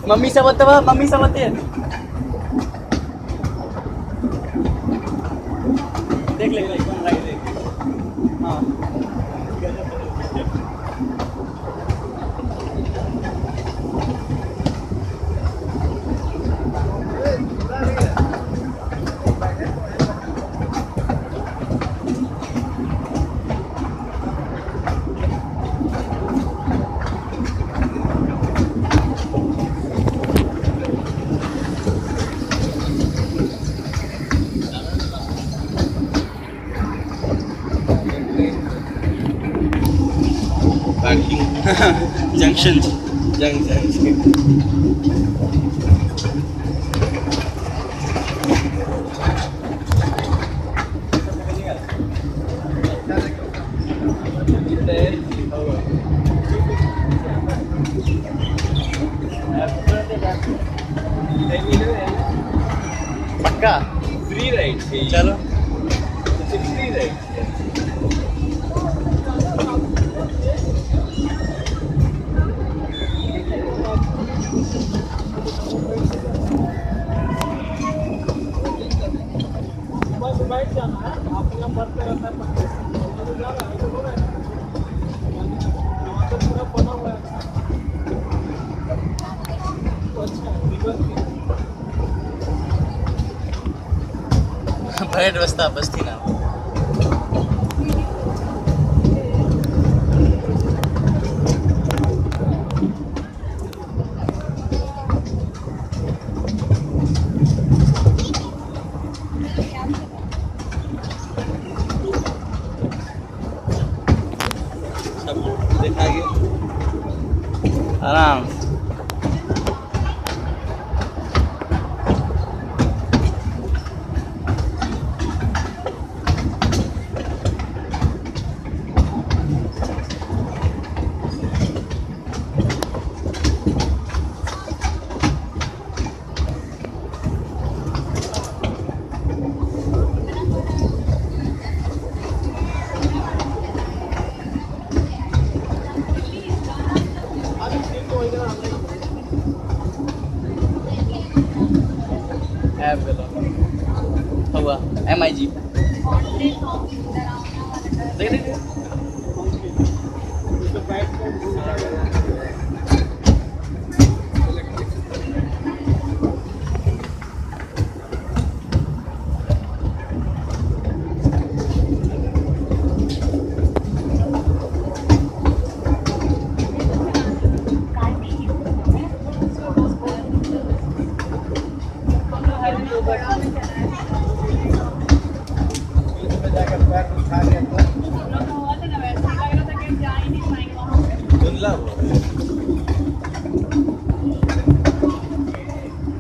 Mummy सोबत बा, mummy सोबत ये देख ले कौन लाइट देख। हाँ जंक्शन पक्का फ्री राइड चलो फ्री राइड बैठ जाना है आप यहाँ बढ़ते रहता है पूरा बना हुआ है बैठ बसता बसती ना देखा गया आराम हुआ MIG देख देख धुंधला हुआ